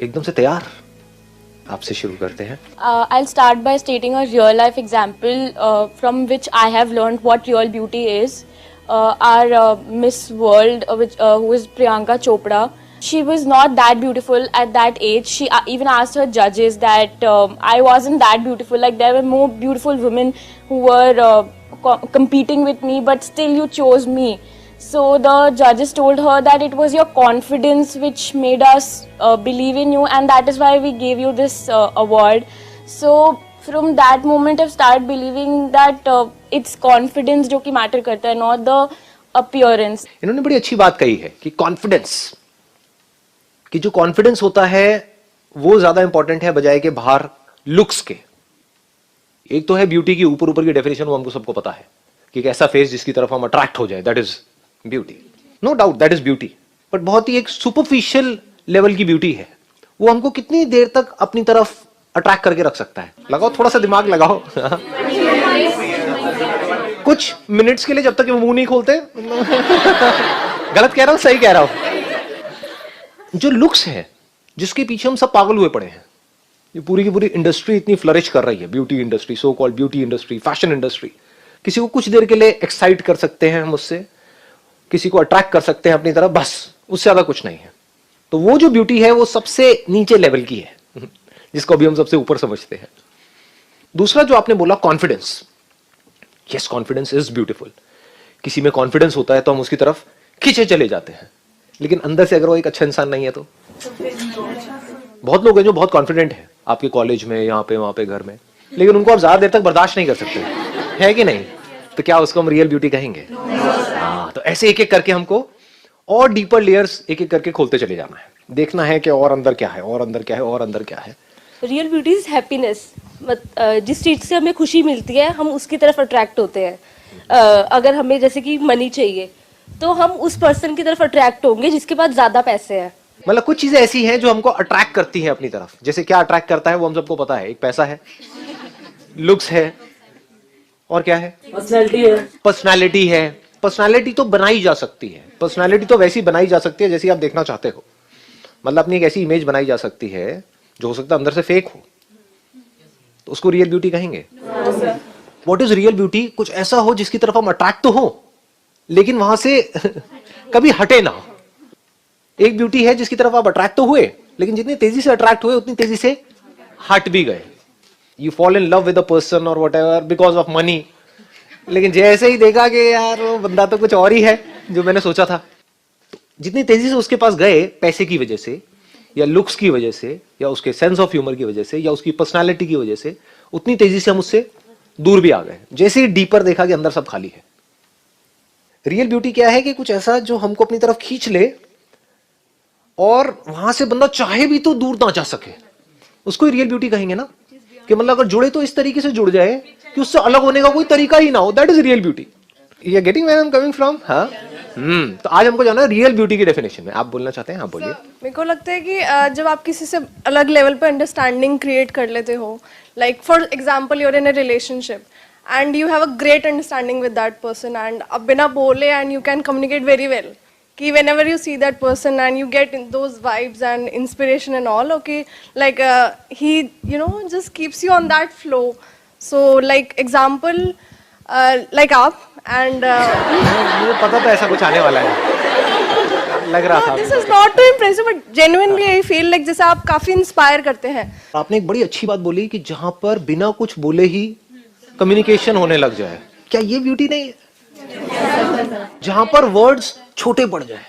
एकदम से तैयार, आपसे शुरू करते हैं। I'll start by stating a real life example from which I have learned what real beauty is. Our Miss World, who is Priyanka Chopra, she was not that beautiful at that age. She even asked her judges that I wasn't that beautiful. Like there were more beautiful women who were competing with me, but still you chose me. So the judges told her that it was your confidence which made us believe in you, and that is why we gave you this award. So from that moment I've started believing that it's confidence जो कि matter करता है, not the appearance. इन्होंने बड़ी अच्छी बात कही है कि कॉन्फिडेंस, कि जो कॉन्फिडेंस होता है वो ज्यादा इंपॉर्टेंट है बजाय के बाहर लुक्स के। एक तो है ब्यूटी की ऊपर ऊपर की डेफिनेशन, वो हमको सबको पता है कि एक ऐसा फेस जिसकी तरफ हम अट्रैक्ट हो जाए, that is beauty, no doubt that is beauty. But बहुत ही एक सुपरफिशियल लेवल की ब्यूटी है, वो हमको कितनी देर तक अपनी तरफ अट्रैक्ट करके रख सकता है। लगाओ थोड़ा सा दिमाग लगाओ कुछ मिनट्स के लिए, जब तक वो मुंह नहीं खोलते गलत कह रहा हूं सही कह रहा हूं। जो लुक्स है जिसके पीछे हम सब पागल हुए पड़े हैं, ये पूरी की पूरी इंडस्ट्री इतनी फ्लरिश कर रही है, beauty industry, so called beauty industry, fashion industry. किसी को कुछ देर के लिए एक्साइट कर सकते हैं हम उससे, किसी को अट्रैक्ट कर सकते हैं अपनी तरफ, बस उससे ज्यादा कुछ नहीं है। तो वो जो ब्यूटी है वो सबसे नीचे लेवल की है जिसको अभी हम सबसे ऊपर समझते हैं। दूसरा जो आपने बोला confidence, yes confidence is beautiful. किसी में कॉन्फिडेंस होता है तो हम उसकी तरफ खींचे चले जाते हैं, लेकिन अंदर से अगर वो एक अच्छा इंसान नहीं है तो बहुत लोग हैं जो बहुत कॉन्फिडेंट है आपके कॉलेज में, यहाँ पे वहां पे घर में, लेकिन उनको आप ज्यादा देर तक बर्दाश्त नहीं कर सकते, है कि नहीं? तो क्या उसको हम रियल ब्यूटी कहेंगे? हाँ, तो ऐसे एक एक करके हमको और डीपर लेयर्स एक एक करके खोलते चले जाना है, देखना है कि और अंदर क्या है, और अंदर क्या है, और अंदर क्या है। Real beauty is happiness. जिस चीज से हमें खुशी मिलती है हम उसकी तरफ अट्रैक्ट होते हैं। अगर हमें जैसे कि मनी चाहिए तो हम उस पर्सन की तरफ अट्रैक्ट होंगे जिसके पास ज्यादा पैसे हैं। मतलब कुछ चीजें ऐसी हैं जो हमको अट्रैक्ट करती हैं अपनी तरफ। जैसे क्या अट्रैक्ट करता है वो हम सबको पता है, एक पैसा है, लुक्स है, और क्या है? पर्सनालिटी है। पर्सनालिटी है। पर्सनालिटी तो बनाई जा सकती है, पर्सनालिटी तो वैसी बनाई जा सकती है जैसी आप देखना चाहते हो। मतलब अपनी एक ऐसी इमेज बनाई जा सकती है जो हो सकता है अंदर से फेक हो, तो उसको रियल ब्यूटी कहेंगे। What is real beauty? कुछ ऐसा हो जिसकी तरफ हम अट्रैक्ट तो हो लेकिन वहां से कभी हटे ना। एक ब्यूटी है जिसकी तरफ आप अट्रैक्ट तो हुए, लेकिन जितनी तेजी से अट्रैक्ट हुए उतनी तेजी से हट भी गए। You fall in love with a person और व्हाटएवर बिकॉज ऑफ मनी, लेकिन जैसे ही देखा कि यार वो बंदा तो कुछ और ही है जो मैंने सोचा था, तो जितनी तेजी से उसके पास गए पैसे की वजह से या लुक्स की वजह से या उसके सेंस ऑफ ह्यूमर की वजह से या उसकी पर्सनालिटी की वजह से, उतनी तेजी से हम उससे दूर भी आ गए। जैसे ही डीपर देखा कि अंदर सब खाली है। रियल ब्यूटी क्या है कि कुछ ऐसा जो हमको अपनी तरफ खींच ले और वहां से बंदा चाहे भी तो दूर ना जा सके, उसको रियल ब्यूटी कहेंगे ना। कि मतलब अगर जुड़े तो इस तरीके से जुड़ जाए कि उससे अलग होने का कोई तरीका ही ना हो, that is real beauty. You are getting where I am coming from? हाँ। तो आज हमको जाना है रियल ब्यूटी की डेफिनेशन में। आप बोलना चाहते हैं? हाँ बोलिए। मेरे को लगता है कि जब आप किसी से अलग लेवल पर अंडरस्टैंडिंग क्रिएट कर लेते हो, like for example you are in a relationship and you have a great understanding with that person and अब बिना बोले and you can communicate very well कि whenever you see that person and you get in those vibes and inspiration and all, okay, like he just keeps you on that flow. So like example like आप and मुझे पता था ऐसा कुछ आने वाला है, लग रहा था। this is not too impressive but genuinely I feel like जैसे आप काफी इंस्पायर करते हैं। आपने एक बड़ी अच्छी बात बोली कि जहां पर बिना कुछ बोले ही कम्युनिकेशन होने लग जाए, क्या ये ब्यूटी नहीं है? जहां पर वर्ड्स छोटे पड़ जाए,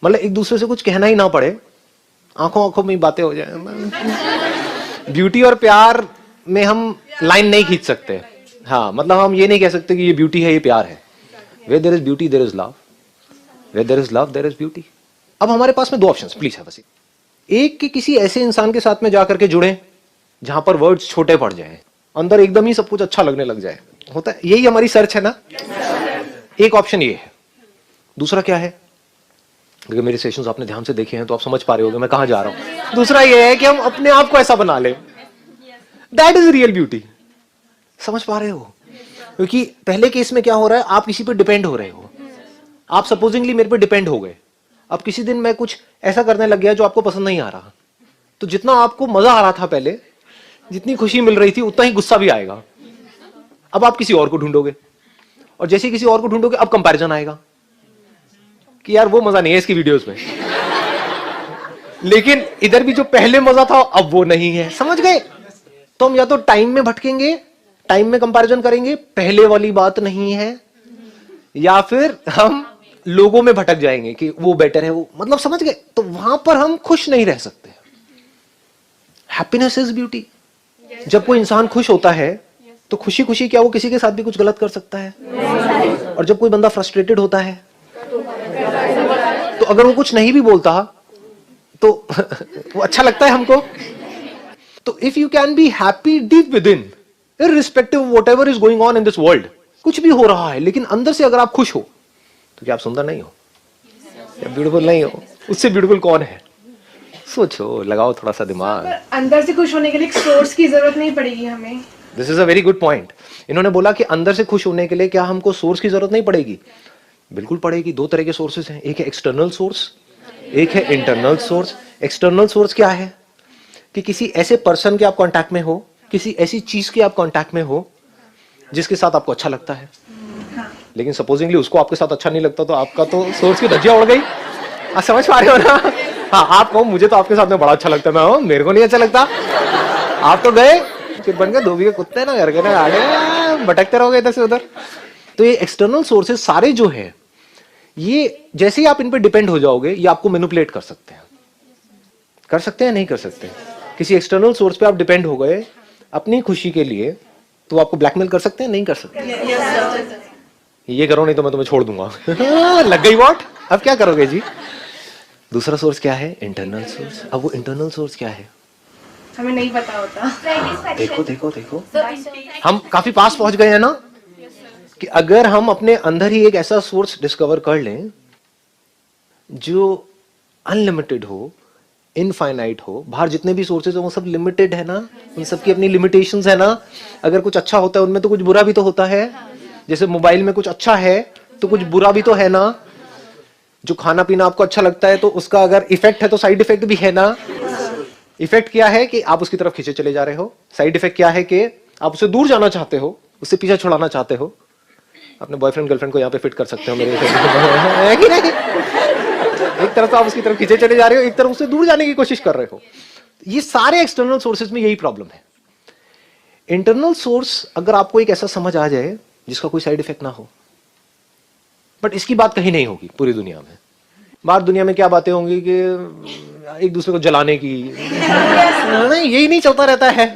मतलब एक दूसरे से कुछ कहना ही ना पड़े, आंखों आंखों में बातें हो जाए। ब्यूटी और प्यार में हम लाइन नहीं खींच सकते। हाँ, मतलब हम ये नहीं कह सकते कि ये ब्यूटी है, ये प्यार है। Where there is beauty there is love, where there is love there is beauty. अब हमारे पास में दो ऑप्शंस प्लीज है बस। एक कि किसी ऐसे इंसान के साथ में जाकर के जुड़े जहां पर वर्ड्स छोटे पड़ जाए, अंदर एकदम ही सब कुछ अच्छा लगने लग जाए। होता है, यही हमारी सर्च है ना। एक ऑप्शन ये है। दूसरा क्या है? अगर मेरे सेशंस आपने ध्यान से देखे हैं तो आप समझ पा रहे होंगे मैं कहां जा रहा हूं। दूसरा ये है कि हम अपने आप को ऐसा बना ले, दैट इज रियल ब्यूटी। समझ पा रहे हो? क्योंकि पहले केस में क्या हो रहा है, आप किसी पे डिपेंड हो रहे हो। आप सपोजिंगली मेरे पे डिपेंड हो गए, अब किसी दिन मैं कुछ ऐसा करने लग गया जो आपको पसंद नहीं आ रहा, तो जितना आपको मजा आ रहा था पहले, जितनी खुशी मिल रही थी, उतना ही गुस्सा भी आएगा। अब आप किसी और को ढूंढोगे, और जैसे किसी और को ढूंढोगे अब कंपैरिजन आएगा कि यार वो मजा नहीं है इसकी वीडियोस में, लेकिन इधर भी जो पहले मजा था अब वो नहीं है। समझ गए? तो हम या तो टाइम में भटकेंगे, टाइम में कंपैरिजन करेंगे, पहले वाली बात नहीं है, या फिर हम लोगों में भटक जाएंगे कि वो बेटर है, वो मतलब समझ गए? तो वहां पर हम खुश नहीं रह सकते। Happiness is beauty. जब कोई इंसान खुश होता है तो खुशी खुशी क्या वो किसी के साथ भी कुछ गलत कर सकता है? और जब कोई बंदा फ्रस्ट्रेटेड होता है तो अगर वो कुछ नहीं भी बोलता तो वो अच्छा लगता है हमको। तो if you can be happy deep with in, irrespective whatever is going on in this world, कुछ भी हो रहा है लेकिन अंदर से अगर आप खुश हो, तो क्या आप सुंदर नहीं हो या ब्यूटीफुल नहीं हो? उससे ब्यूटीफुल कौन है? सोचो, लगाओ थोड़ा सा दिमाग। अंदर से खुश होने के लिए एक सोर्स की जरूरत नहीं पड़ेगी हमें। This is a very good point. इन्होंने बोला कि अंदर से खुश होने के लिए क्या हमको सोर्स की जरूरत नहीं पड़ेगी? बिल्कुल पड़ेगी। दो तरह के सोर्सेज हैं, एक है एक्सटर्नल सोर्स, एक है इंटरनल सोर्स। एक्सटर्नल सोर्स क्या है? कि किसी ऐसे पर्सन के आप कांटेक्ट में हो, किसी ऐसी चीज के आप कांटेक्ट में हो जिसके साथ आपको अच्छा लगता है, लेकिन सपोजिंगली उसको आपके साथ अच्छा नहीं लगता, तो आपका तो सोर्स की धज्जियां उड़ गई। आप समझ पा रहे हो ना? हाँ, आप कहो मुझे तो आपके साथ में बड़ा अच्छा लगता है, मैं मेरे को नहीं अच्छा लगता। आप तो गए फिर बन गए धोबी के कुत्ते ना, घर के ना आगे भटकते रहोगे इधर से उधर। तो ये एक्सटर्नल सोर्सेज सारे जो है, ये जैसे ही आप इन पे डिपेंड हो जाओगे, ये आपको मैनिपुलेट कर सकते हैं। कर सकते हैं, नहीं कर सकते? किसी एक्सटर्नल सोर्स पे आप डिपेंड हो गए अपनी खुशी के लिए, तो आपको ब्लैकमेल कर सकते हैं, नहीं कर सकते? ये करो नहीं तो मैं तुम्हें छोड़ दूंगा। लग गई वॉट? अब क्या करोगे जी? दूसरा सोर्स क्या है? Internal source. अब वो इंटरनल सोर्स क्या है हमें नहीं पता होता। देखो देखो देखो, हम काफी पास पहुंच गए हैं ना, कि अगर हम अपने अंदर ही एक ऐसा सोर्स डिस्कवर कर लें जो अनलिमिटेड हो, इनफाइनाइट हो, बाहर जितने भी सोर्सेज हो वो सब लिमिटेड है ना, उन सब की अपनी लिमिटेशंस है ना। अगर कुछ अच्छा होता है उनमें तो कुछ बुरा भी तो होता है। जैसे मोबाइल में कुछ अच्छा है तो कुछ बुरा भी तो है ना। जो खाना पीना आपको अच्छा लगता है तो उसका अगर इफेक्ट है तो साइड इफेक्ट भी है ना। इफेक्ट क्या है कि आप उसकी तरफ खींचे चले जा रहे हो, साइड इफेक्ट क्या है कि आप उससे दूर जाना चाहते हो, उससे पीछा छुड़ाना चाहते हो। अपने बॉयफ्रेंड गर्लफ्रेंड को यहाँ पे फिट कर सकते हो मेरे है कि नहीं? एक तरफ तो आप उसकी तरफ खींचे चले जा रहे हो, एक तरफ उससे दूर जाने की कोशिश कर रहे हो। ये सारे एक्सटर्नल सोर्सेज में यही प्रॉब्लम है। इंटरनल सोर्स अगर आपको एक ऐसा समझ आ जाए जिसका कोई साइड इफेक्ट ना हो, बट इसकी बात कहीं नहीं होगी पूरी दुनिया में। बाहर दुनिया में क्या बातें होंगी कि एक दूसरे को जलाने की, नहीं, यही नहीं चलता रहता है।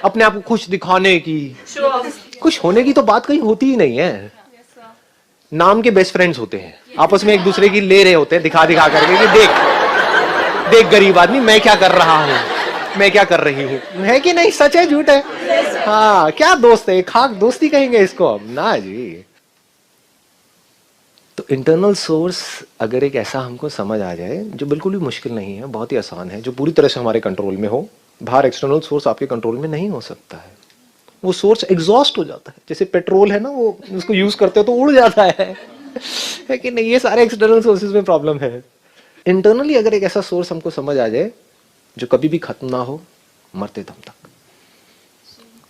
अपने आप को खुश दिखाने की, खुश होने की तो बात कहीं होती ही नहीं है। नाम के बेस्ट फ्रेंड्स होते हैं, आपस में एक दूसरे की ले रहे होते हैं दिखा दिखा करके कि देख देख गरीब आदमी मैं क्या कर रहा हूँ, मैं क्या कर रही हूँ। है कि नहीं? सच है झूठ है? हाँ, क्या दोस्त है, खाक दोस्ती कहेंगे इसको अब ना जी। तो इंटरनल सोर्स अगर एक ऐसा हमको समझ आ जाए, जो बिल्कुल भी मुश्किल नहीं है, बहुत ही आसान है, जो पूरी तरह से हमारे कंट्रोल में हो। बाहर एक्सटर्नल सोर्स आपके कंट्रोल में नहीं हो सकता है। वो सोर्स एग्जॉस्ट हो जाता है, जैसे पेट्रोल है ना, वो उसको यूज करते हो तो उड़ जाता है कि नहीं? ये सारे एक्सटर्नल सोर्सेज में प्रॉब्लम है। इंटरनली अगर एक ऐसा सोर्स हमको समझ आ जाए जो कभी भी खत्म ना हो, मरते दम तक,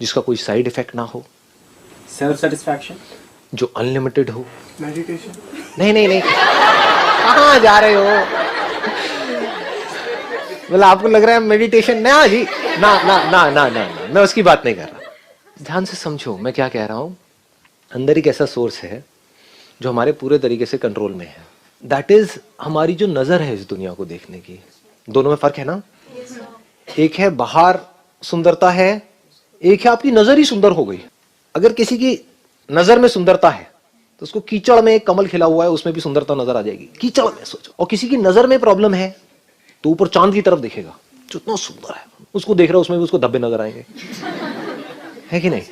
जिसका कोई साइड इफेक्ट ना हो, सेल्फ सेटिस्फैक्शन, जो अनलिमिटेड हो। मेडिटेशन? नहीं नहीं नहीं, कहाँ जा रहे हो? मतलब आपको लग रहा है मेडिटेशन? ना जी, ना ना ना ना ना, मैं उसकी बात नहीं कर रहा। ध्यान से समझो मैं क्या कह रहा हूं। अंदर एक ऐसा सोर्स है जो हमारे पूरे तरीके से कंट्रोल में है। दैट इज हमारी जो नजर है इस दुनिया को देखने की। दोनों में फर्क है ना? एक है बाहर सुंदरता है, एक है आपकी नजर ही सुंदर हो गई। अगर किसी की नजर में सुंदरता है तो उसको कीचड़ में एक कमल खिला हुआ है, उसमें भी सुंदरता नजर आ जाएगी, कीचड़ में सोचो। और किसी की नजर में प्रॉब्लम है तो ऊपर चांद की तरफ देखेगा, जितना सुंदर है उसको देख रहा है, उसमें भी उसको धब्बे नजर आएंगे। है कि नहीं?